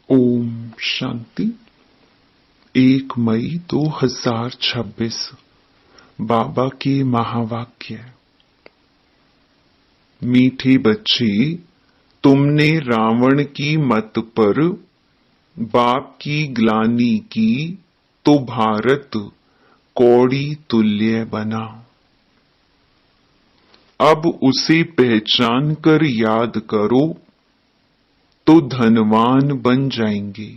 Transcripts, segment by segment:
ओम शांति। 1 मई 2026 बाबा के महावाक्य। मीठे बच्चे, तुमने रावण की मत पर बाप की ग्लानि की तो भारत कौड़ी तुल्य बना। अब उसे पहचान कर याद करो तो धनवान बन जाएंगे।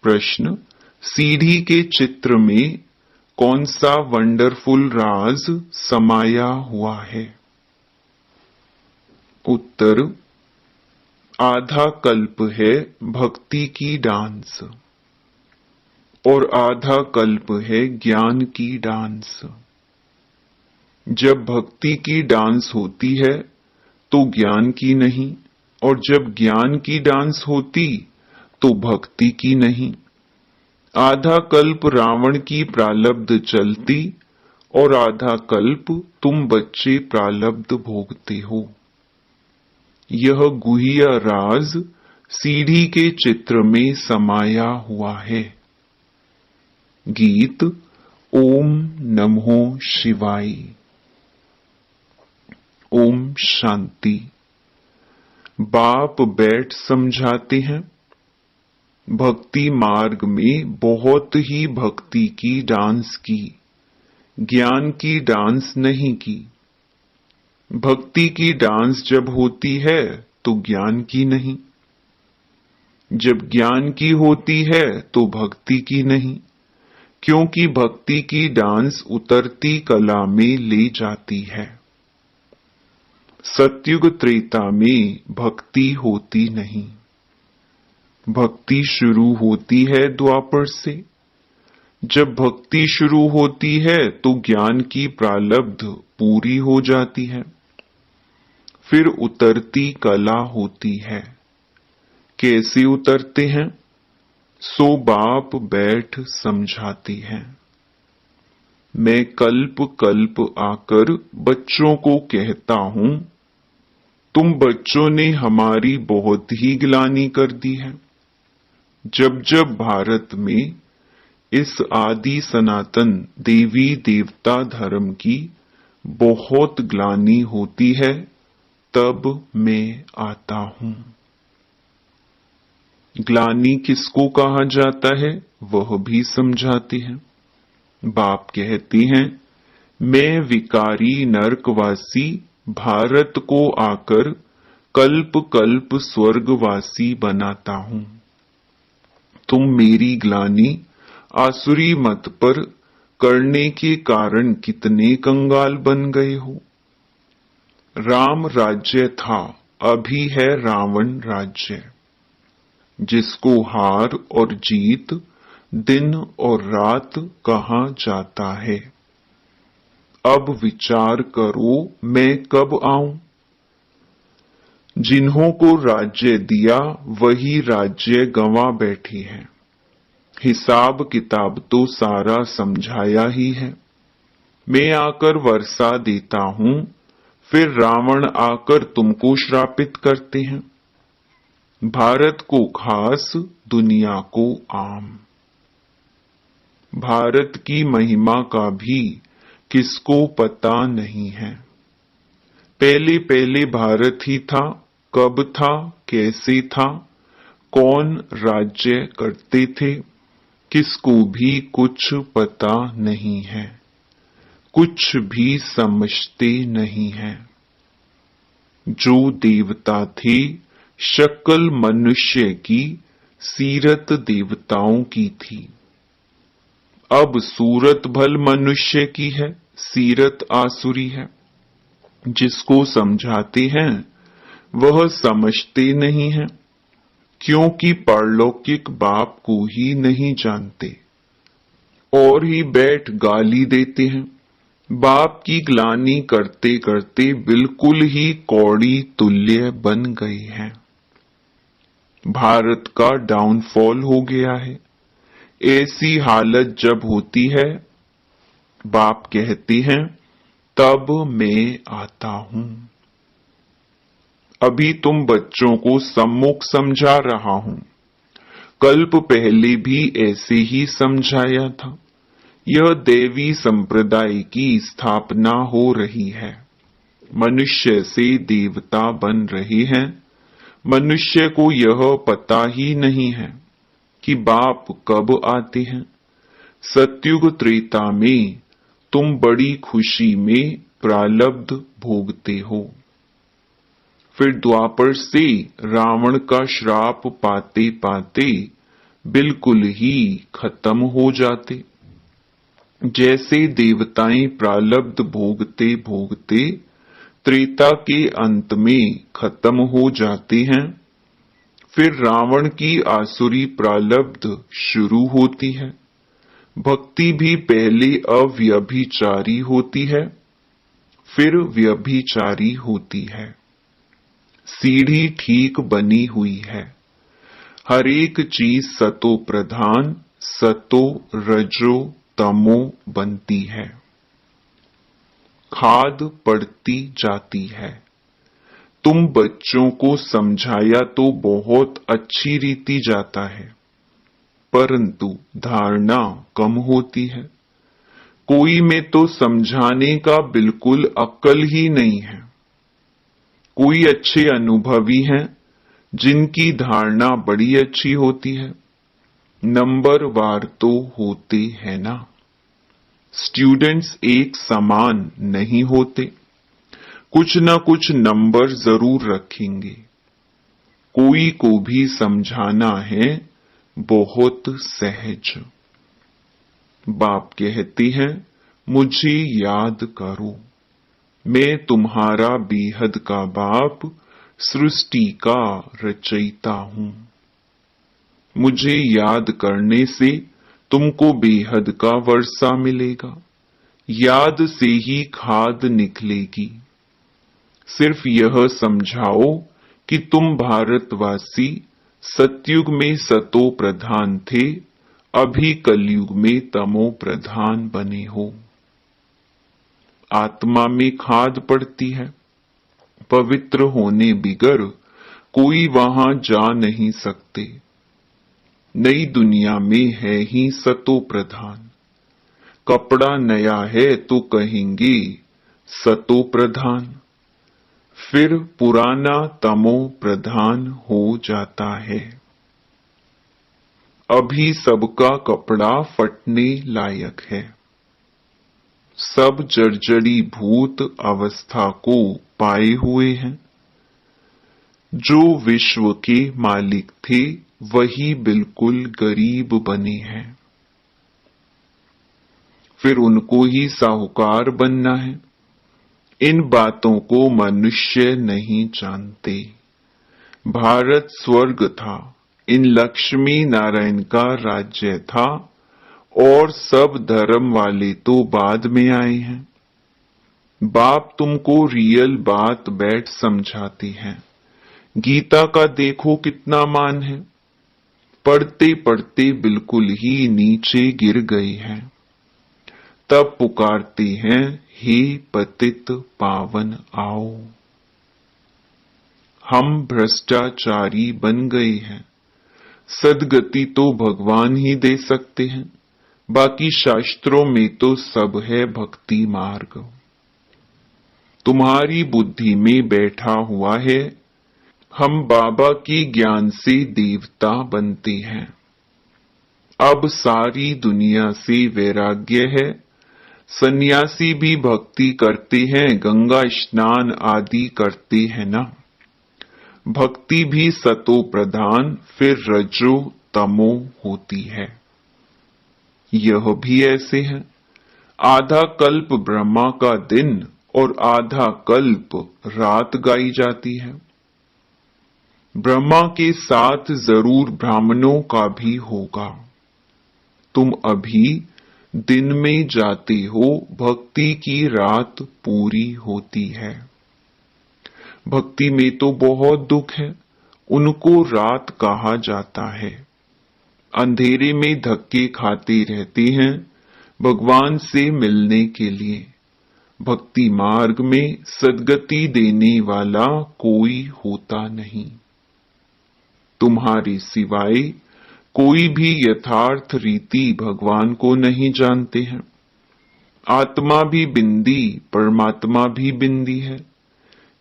प्रश्न: सीढ़ी के चित्र में कौन सा वंडरफुल राज समाया हुआ है? उत्तर: आधा कल्प है भक्ति की डांस और आधा कल्प है ज्ञान की डांस। जब भक्ति की डांस होती है तो ज्ञान की नहीं, और जब ज्ञान की डांस होती तो भक्ति की नहीं। आधा कल्प रावण की प्रालब्ध चलती और आधा कल्प तुम बच्चे प्रालब्ध भोगते हो। यह गुह्य राज सीढ़ी के चित्र में समाया हुआ है। गीत ओम नमो शिवाय। ओम शांति। बाप बैठ समझाते हैं, भक्ति मार्ग में बहुत ही भक्ति की डांस की, ज्ञान की डांस नहीं की। भक्ति की डांस जब होती है तो ज्ञान की नहीं, जब ज्ञान की होती है तो भक्ति की नहीं, क्योंकि भक्ति की डांस उतरती कला में ले जाती है। सतयुग त्रेता में भक्ति होती नहीं, भक्ति शुरू होती है द्वापर से। जब भक्ति शुरू होती है तो ज्ञान की प्रालब्ध पूरी हो जाती है, फिर उतरती कला होती है। कैसे उतरते हैं? सो बाप बैठ समझाती हैं। मैं कल्प कल्प आकर बच्चों को कहता हूं, तुम बच्चों ने हमारी बहुत ही ग्लानि कर दी है। जब जब भारत में इस आदि सनातन देवी देवता धर्म की बहुत ग्लानि होती है, तब मैं आता हूं। ग्लानि किसको कहा जाता है वह भी समझाती है। बाप कहती हैं, मैं विकारी नरकवासी भारत को आकर कल्प कल्प स्वर्गवासी बनाता हूं। तुम मेरी ग्लानि आसुरी मत पर करने के कारण कितने कंगाल बन गए हो। राम राज्य था, अभी है रावण राज्य। जिसको हार और जीत दिन और रात कहा जाता है। अब विचार करो, मैं कब आऊं? जिन्हों को राज्य दिया वही राज्य गंवा बैठी है। हिसाब किताब तो सारा समझाया ही है। मैं आकर वर्षा देता हूं, फिर रावण आकर तुमको श्रापित करते हैं। भारत को खास, दुनिया को आम। भारत की महिमा का भी किसको पता नहीं है। पहले पहले भारत ही था, कब था, कैसे था, कौन राज्य करते थे, किसको भी कुछ पता नहीं है, कुछ भी समझते नहीं है। जो देवता थे शक्ल मनुष्य की, सीरत देवताओं की थी। अब सूरत भल मनुष्य की है, सीरत आसुरी है। जिसको समझाते हैं वह समझते नहीं है, क्योंकि पारलौकिक बाप को ही नहीं जानते और ही बैठ गाली देते हैं। बाप की ग्लानि करते करते बिल्कुल ही कौड़ी तुल्य बन गए हैं। भारत का डाउनफॉल हो गया है। ऐसी हालत जब होती है, बाप कहते हैं, तब मैं आता हूं। अभी तुम बच्चों को सम्मुख समझा रहा हूं। कल्प पहले भी ऐसे ही समझाया था। यह देवी संप्रदाय की स्थापना हो रही है। मनुष्य से देवता बन रहे हैं। मनुष्य को यह पता ही नहीं है कि बाप कब आते हैं। सतयुग त्रेता में तुम बड़ी खुशी में प्रारब्ध भोगते हो, फिर द्वापर से रावण का श्राप पाते पाते बिल्कुल ही खत्म हो जाते। जैसे देवताएं प्रारब्ध भोगते भोगते त्रेता के अंत में खत्म हो जाते हैं, फिर रावण की आसुरी प्रारब्ध शुरू होती है। भक्ति भी पहले अव्यभिचारी होती है, फिर व्यभिचारी होती है। सीढ़ी ठीक बनी हुई है। हर एक चीज सतो प्रधान, सतो रजो तमो बनती है। खाद पड़ती जाती है। तुम बच्चों को समझाया तो बहुत अच्छी रीति जाता है, परंतु धारणा कम होती है। कोई में तो समझाने का बिल्कुल अक्ल ही नहीं है। कोई अच्छे अनुभवी हैं जिनकी धारणा बड़ी अच्छी होती है। नंबर वार तो होते हैं ना। स्टूडेंट्स एक समान नहीं होते, कुछ न कुछ नंबर जरूर रखेंगे। कोई को भी समझाना है बहुत सहज। बाप कहते हैं, मुझे याद करो, मैं तुम्हारा बेहद का बाप, सृष्टि का रचयिता हूं। मुझे याद करने से तुमको बेहद का वर्षा मिलेगा। याद से ही खाद निकलेगी। सिर्फ यह समझाओ कि तुम भारतवासी सतयुग में सतो प्रधान थे, अभी कलयुग में तमो प्रधान बने हो। आत्मा में खाद पड़ती है। पवित्र होने बिगर कोई वहां जा नहीं सकते। नई दुनिया में है ही सतो प्रधान। कपड़ा नया है तो कहेंगे सतो प्रधान, फिर पुराना तमो प्रधान हो जाता है। अभी सबका कपड़ा फटने लायक है। सब जर्जरी भूत अवस्था को पाए हुए हैं। जो विश्व के मालिक थे वही बिल्कुल गरीब बने हैं। फिर उनको ही साहूकार बनना है। इन बातों को मनुष्य नहीं जानते। भारत स्वर्ग था, इन लक्ष्मी नारायण का राज्य था, और सब धर्म वाले तो बाद में आए हैं। बाप तुमको रियल बात बैठ समझाते हैं। गीता का देखो कितना मान है। पढ़ते पढ़ते बिल्कुल ही नीचे गिर गए हैं। तब पुकारते हैं, हे पतित पावन आओ। हम भ्रष्टाचारी बन गए हैं। सदगति तो भगवान ही दे सकते हैं। बाकी शास्त्रों में तो सब है भक्ति मार्ग। तुम्हारी बुद्धि में बैठा हुआ है। हम बाबा की ज्ञान से देवता बनते हैं। अब सारी दुनिया से वैराग्य है। सन्यासी भी भक्ति करते हैं, गंगा स्नान आदि करते हैं ना। भक्ति भी सतो प्रधान, फिर रजो तमो होती है। यह भी ऐसे है। आधा कल्प ब्रह्मा का दिन और आधा कल्प रात गाई जाती है। ब्रह्मा के साथ जरूर ब्राह्मणों का भी होगा। तुम अभी दिन में जाते हो, भक्ति की रात पूरी होती है। भक्ति में तो बहुत दुख है, उनको रात कहा जाता है। अंधेरे में धक्के खाते रहते हैं भगवान से मिलने के लिए। भक्ति मार्ग में सद्गति देने वाला कोई होता नहीं। तुम्हारे सिवाय कोई भी यथार्थ रीति भगवान को नहीं जानते हैं। आत्मा भी बिंदी, परमात्मा भी बिंदी है,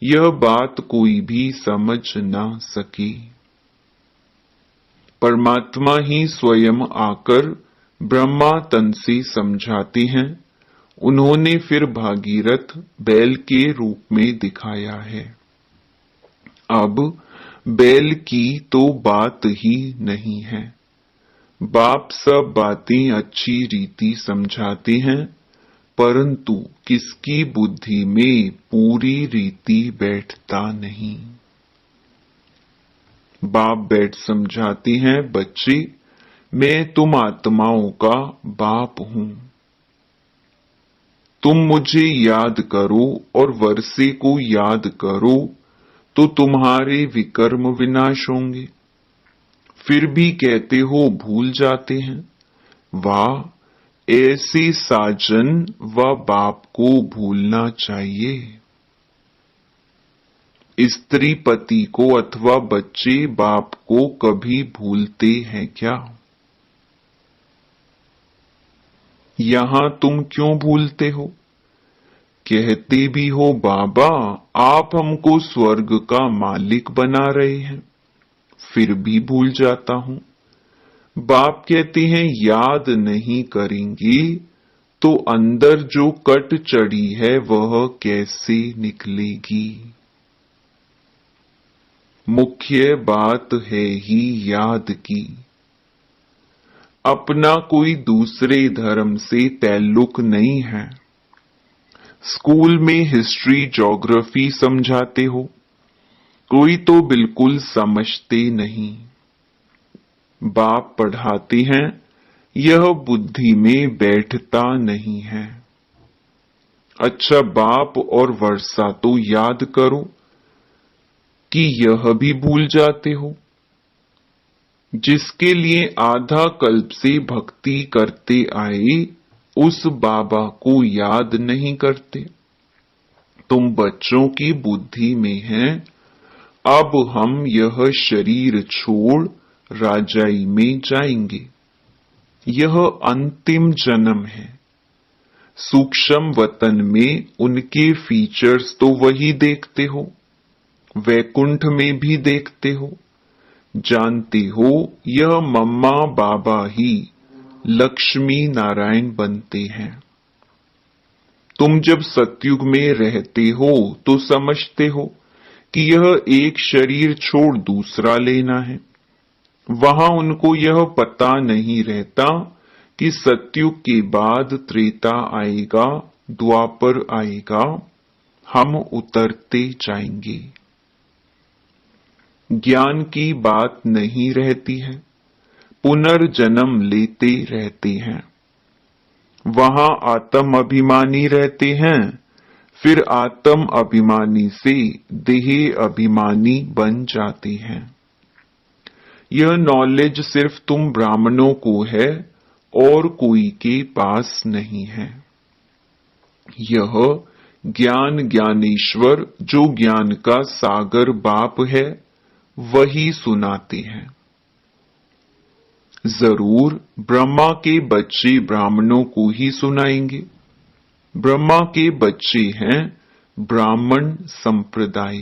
यह बात कोई भी समझ ना सके। परमात्मा ही स्वयं आकर ब्रह्मा तन से समझाते हैं। उन्होंने फिर भागीरथ बैल के रूप में दिखाया है। अब बैल की तो बात ही नहीं है। बाप सब बातें अच्छी रीति समझाते हैं, परंतु किसकी बुद्धि में पूरी रीति बैठता नहीं। बाप बैठ समझाते हैं, बच्चे मैं तुम आत्माओं का बाप हूं। तुम मुझे याद करो और वर्षे को याद करो तो तुम्हारे विकर्म विनाश होंगे। फिर भी कहते हो भूल जाते हैं। वाह, ऐसे साजन व बाप को भूलना चाहिए। स्त्री पति को अथवा बच्चे बाप को कभी भूलते हैं क्या? यहां तुम क्यों भूलते हो? कहते भी हो बाबा आप हमको स्वर्ग का मालिक बना रहे हैं, फिर भी भूल जाता हूं। बाप कहते हैं याद नहीं करेंगे तो अंदर जो कट चढ़ी है वह कैसे निकलेगी। मुख्य बात है ही याद की। अपना कोई दूसरे धर्म से ताल्लुक नहीं है। स्कूल में हिस्ट्री ज्योग्राफी समझाते हो, कोई तो बिल्कुल समझते नहीं। बाप पढ़ाते हैं, यह बुद्धि में बैठता नहीं है। अच्छा बाप और वर्षा तो याद करो कि यह भी भूल जाते हो। जिसके लिए आधा कल्प से भक्ति करते आए उस बाबा को याद नहीं करते। तुम बच्चों की बुद्धि में है अब हम यह शरीर छोड़ राजाई में जाएंगे। यह अंतिम जन्म है। सूक्ष्म वतन में उनके फीचर्स तो वही देखते हो, वैकुंठ में भी देखते हो। जानते हो यह मम्मा बाबा ही लक्ष्मी नारायण बनते हैं। तुम जब सतयुग में रहते हो तो समझते हो कि यह एक शरीर छोड़ दूसरा लेना है। वहां उनको यह पता नहीं रहता कि सतयुग के बाद त्रेता आएगा, द्वापर आएगा, हम उतरते जाएंगे। ज्ञान की बात नहीं रहती है, पुनर्जन्म लेते रहते हैं। वहां आत्म अभिमानी रहते हैं, फिर आत्म अभिमानी से देह अभिमानी बन जाते हैं। यह नॉलेज सिर्फ तुम ब्राह्मणों को है और कोई के पास नहीं है। यह ज्ञान ज्ञानेश्वर जो ज्ञान का सागर बाप है वही सुनाते हैं। जरूर ब्रह्मा के बच्चे ब्राह्मणों को ही सुनाएंगे। ब्रह्मा के बच्चे हैं ब्राह्मण संप्रदाय।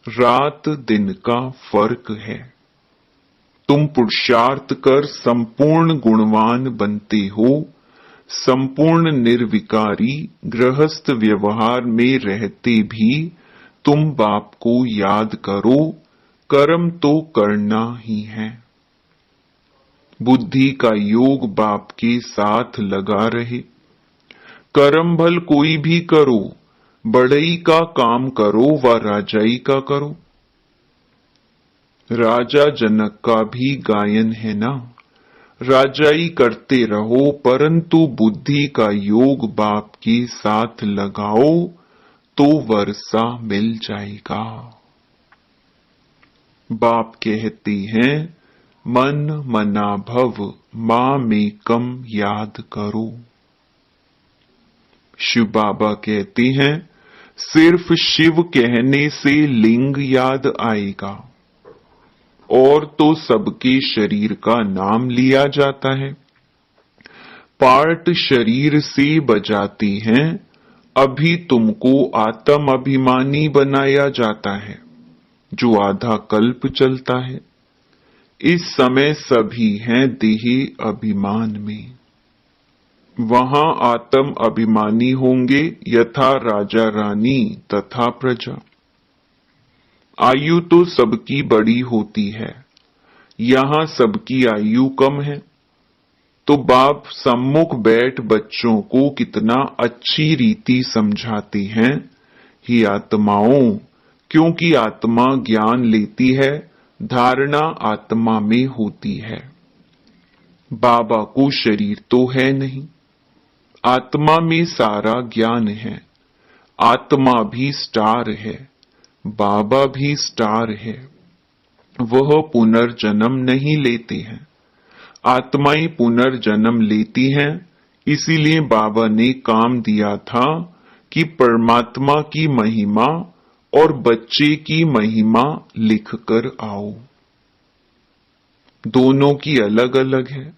रात दिन का फर्क है। तुम पुरुषार्थ कर संपूर्ण गुणवान बनते हो। संपूर्ण निर्विकारी गृहस्थ व्यवहार में रहते भी तुम बाप को याद करो, कर्म तो करना ही है। बुद्धि का योग बाप के साथ लगा रहे। कर्म भल कोई भी करो, बढ़ई का काम करो व राजाई का करो। राजा जनक का भी गायन है ना, राजाई करते रहो परंतु बुद्धि का योग बाप के साथ लगाओ तो वर्षा मिल जाएगा। बाप कहते हैं मन मना भव मामेकम याद करो। शिव बाबा कहते हैं, सिर्फ शिव कहने से लिंग याद आएगा और तो सबके शरीर का नाम लिया जाता है। पार्ट शरीर से बजाते हैं, अभी तुमको आत्म अभिमानी बनाया जाता है जो आधा कल्प चलता है। इस समय सभी हैं देह अभिमान में। वहां आत्म अभिमानी होंगे यथा राजा रानी तथा प्रजा। आयु तो सबकी बड़ी होती है, यहां सबकी आयु कम है। तो बाप सम्मुख बैठ बच्चों को कितना अच्छी रीति समझाते हैं, ही आत्माओं, क्योंकि आत्मा ज्ञान लेती है, धारणा आत्मा में होती है। बाबा को शरीर तो है नहीं, आत्मा में सारा ज्ञान है। आत्मा भी स्टार है, बाबा भी स्टार है। वह पुनर्जन्म नहीं लेते हैं, आत्माएं पुनर्जन्म लेती हैं। इसीलिए बाबा ने काम दिया था कि परमात्मा की महिमा और बच्चे की महिमा लिखकर आओ। दोनों की अलग अलग है।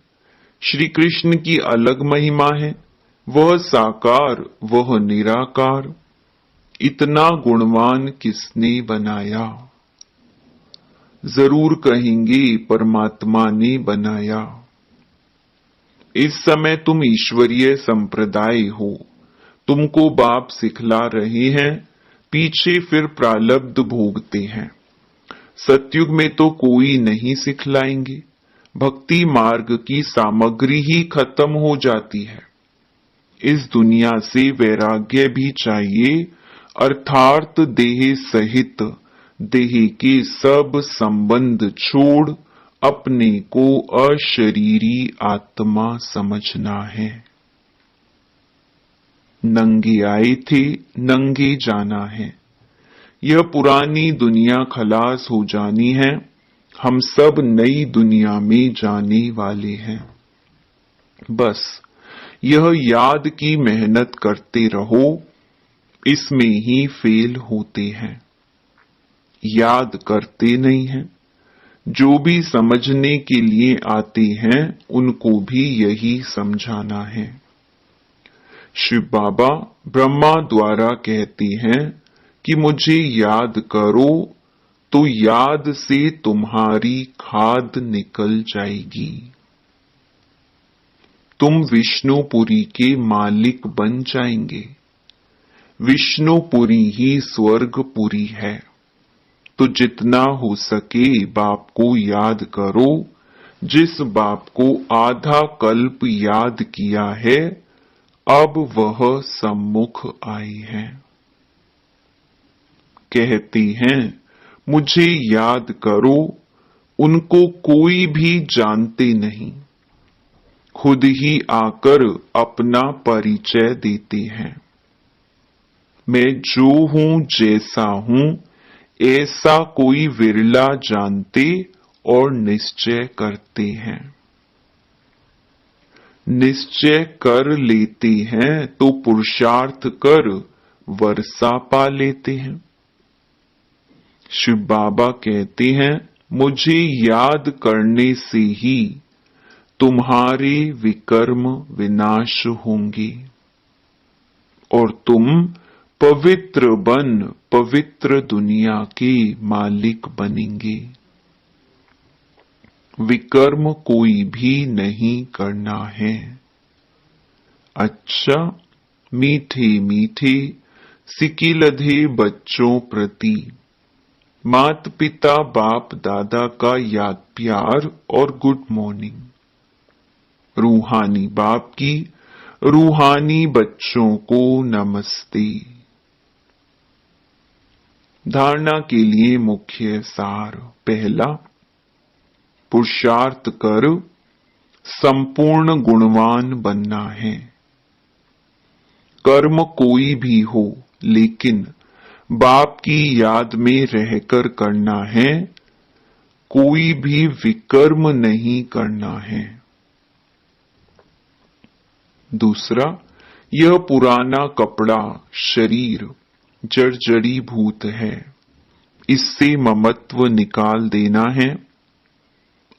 श्री कृष्ण की अलग महिमा है, वह साकार वह निराकार। इतना गुणवान किसने बनाया? जरूर कहेंगे परमात्मा ने बनाया। इस समय तुम ईश्वरीय संप्रदाय हो, तुमको बाप सिखला रहे हैं, पीछे फिर प्रारब्ध भोगते हैं। सतयुग में तो कोई नहीं सिखलाएंगे, भक्ति मार्ग की सामग्री ही खत्म हो जाती है। इस दुनिया से वैराग्य भी चाहिए, अर्थात देह सहित देह के सब संबंध छोड़ अपने को अशरीरी आत्मा समझना है। नंगे आए थे, नंगे जाना है। यह पुरानी दुनिया खलास हो जानी है, हम सब नई दुनिया में जाने वाले हैं। बस यह याद की मेहनत करते रहो, इसमें ही फेल होते हैं। याद करते नहीं हैं। जो भी समझने के लिए आते हैं उनको भी यही समझाना है। शिव बाबा ब्रह्मा द्वारा कहते हैं कि मुझे याद करो, तो याद से तुम्हारी खाद निकल जाएगी। तुम विष्णुपुरी के मालिक बन जाएंगे। विष्णुपुरी ही स्वर्गपुरी है। तो जितना हो सके बाप को याद करो। जिस बाप को आधा कल्प याद किया है, अब वह सम्मुख आई है। कहती हैं, मुझे याद करो, उनको कोई भी जानते नहीं, खुद ही आकर अपना परिचय देते हैं। मैं जो हूं जैसा हूं, ऐसा कोई विरला जानते और निश्चय करते हैं। निश्चय कर लेते हैं तो पुरुषार्थ कर वर्षा पा लेते हैं। शिव बाबा कहते हैं, मुझे याद करने से ही तुम्हारे विकर्म विनाश होंगे और तुम पवित्र बन पवित्र दुनिया के मालिक बनेंगे। विकर्म कोई भी नहीं करना है। अच्छा, मीठे मीठे सिकिलधे बच्चों प्रति माता पिता बाप दादा का याद प्यार और गुड मॉर्निंग। रूहानी बाप की रूहानी बच्चों को नमस्ते। धारणा के लिए मुख्य सार। पहला, पुरुषार्थ कर संपूर्ण गुणवान बनना है। कर्म कोई भी हो, लेकिन बाप की याद में रहकर करना है। कोई भी विकर्म नहीं करना है। दूसरा, यह पुराना कपड़ा शरीर जर्जरीभूत है, इससे ममत्व निकाल देना है।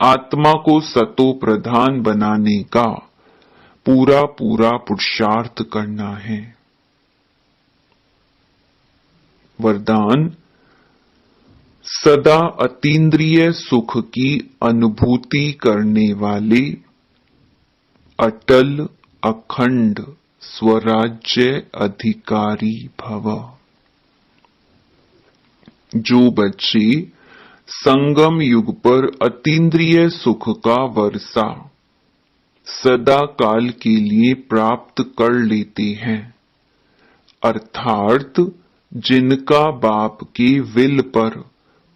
आत्मा को सतो प्रधान बनाने का पूरा पूरा पुरुषार्थ करना है। वरदान: सदा अतीन्द्रिय सुख की अनुभूति करने वाले अटल अखंड स्वराज्य अधिकारी भव। जो बच्चे संगम युग पर अतीन्द्रिय सुख का वर्षा सदा काल के लिए प्राप्त कर लेते हैं, अर्थात जिनका बाप के विल पर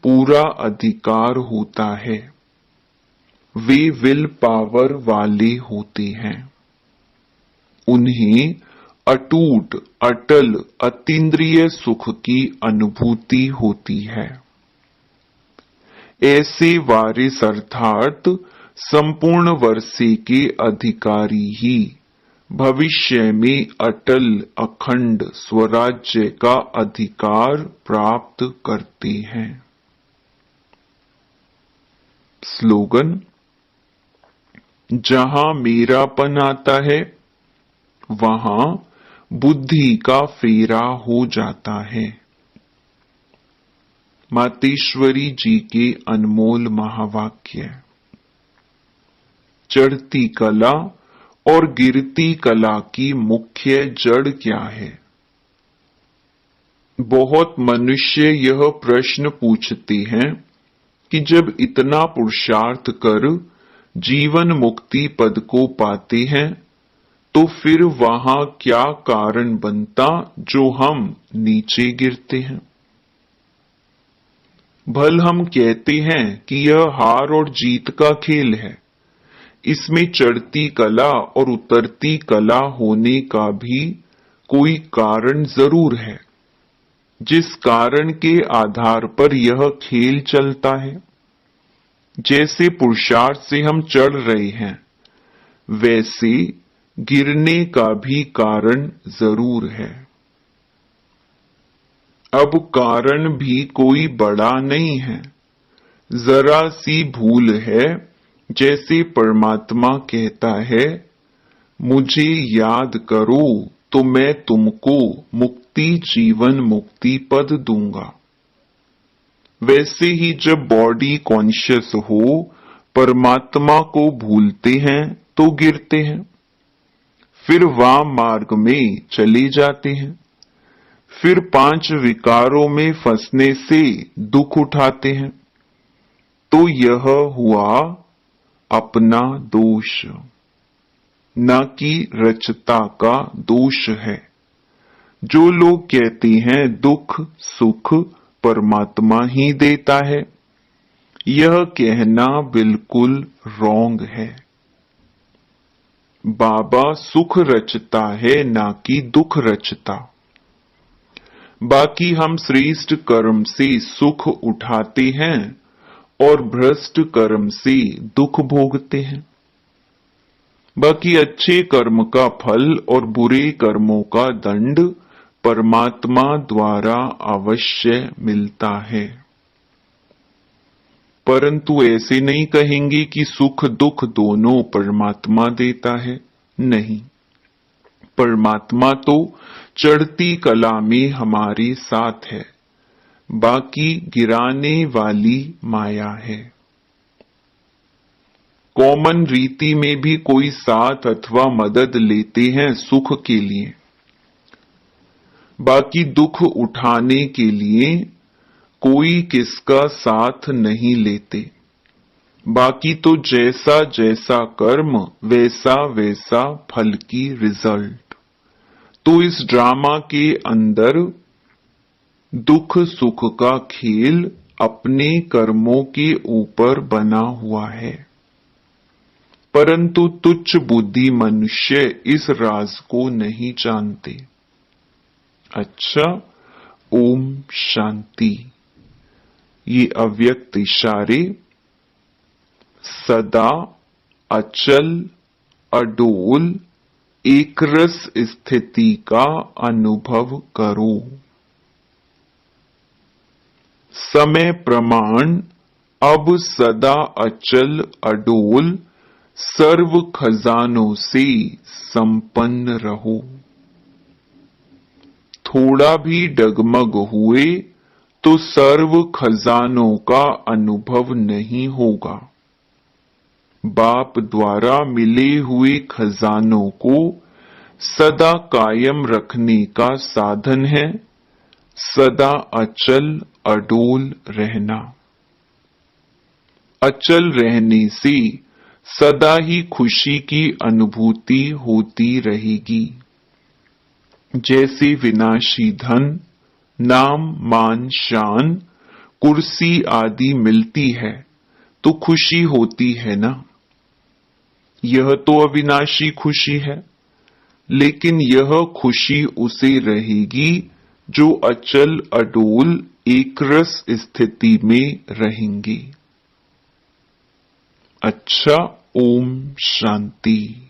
पूरा अधिकार होता है, वे विल पावर वाले होते हैं। उन्हें अटूट अटल अतीन्द्रिय सुख की अनुभूति होती है। ऐसे वारिस अर्थात संपूर्ण वर्षे के अधिकारी ही भविष्य में अटल अखंड स्वराज्य का अधिकार प्राप्त करते हैं। स्लोगन: जहां मेरापन आता है वहां बुद्धि का फेरा हो जाता है। मातेश्वरी जी के अनमोल महावाक्य। चढ़ती कला और गिरती कला की मुख्य जड़ क्या है? बहुत मनुष्य यह प्रश्न पूछते हैं कि जब इतना पुरुषार्थ कर जीवन मुक्ति पद को पाते हैं तो फिर वहां क्या कारण बनता जो हम नीचे गिरते हैं? भल हम कहते हैं कि यह हार और जीत का खेल है, इसमें चढ़ती कला और उतरती कला होने का भी कोई कारण जरूर है, जिस कारण के आधार पर यह खेल चलता है। जैसे पुरुषार्थ से हम चढ़ रहे हैं, वैसे गिरने का भी कारण जरूर है। अब कारण भी कोई बड़ा नहीं है, जरा सी भूल है। जैसे परमात्मा कहता है, मुझे याद करो तो मैं तुमको मुक्ति जीवन मुक्ति पद दूंगा। वैसे ही जब बॉडी कॉन्शियस हो परमात्मा को भूलते हैं तो गिरते हैं, फिर वाम मार्ग में चले जाते हैं, फिर 5 विकारों में फंसने से दुख उठाते हैं। तो यह हुआ अपना दोष, न कि रचता का दोष है। जो लोग कहते हैं दुख सुख परमात्मा ही देता है, यह कहना बिल्कुल रॉन्ग है। बाबा सुख रचता है, ना कि दुख रचता। बाकी हम श्रेष्ठ कर्म से सुख उठाते हैं और भ्रष्ट कर्म से दुख भोगते हैं। बाकी अच्छे कर्म का फल और बुरे कर्मों का दंड परमात्मा द्वारा अवश्य मिलता है। परंतु ऐसे नहीं कहेंगे कि सुख दुख दोनों परमात्मा देता है। नहीं, परमात्मा तो चढ़ती कला में हमारे साथ है, बाकी गिराने वाली माया है। कॉमन रीति में भी कोई साथ अथवा मदद लेते हैं सुख के लिए, बाकी दुख उठाने के लिए कोई किसका साथ नहीं लेते। बाकी तो जैसा जैसा कर्म वैसा वैसा फल की रिजल्ट। तो इस ड्रामा के अंदर दुख सुख का खेल अपने कर्मों के ऊपर बना हुआ है, परंतु तुच्छ बुद्धि मनुष्य इस राज को नहीं जानते। अच्छा, ओम शांति। ये अव्यक्त इशारे सदा अचल अडोल एकरस स्थिति का अनुभव करो। समय प्रमाण अब सदा अचल अडोल सर्व खजानों से संपन्न रहो। थोड़ा भी डगमग हुए तो सर्व खजानों का अनुभव नहीं होगा। बाप द्वारा मिले हुए खजानों को सदा कायम रखने का साधन है सदा अचल अडोल रहना। अचल रहने से सदा ही खुशी की अनुभूति होती रहेगी। जैसे विनाशी धन, नाम, मान, शान, कुर्सी आदि मिलती है तो खुशी होती है ना। यह तो अविनाशी खुशी है, लेकिन यह खुशी उसे रहेगी जो अचल अडोल एकरस स्थिति में रहेंगे। अच्छा, ओम शांति।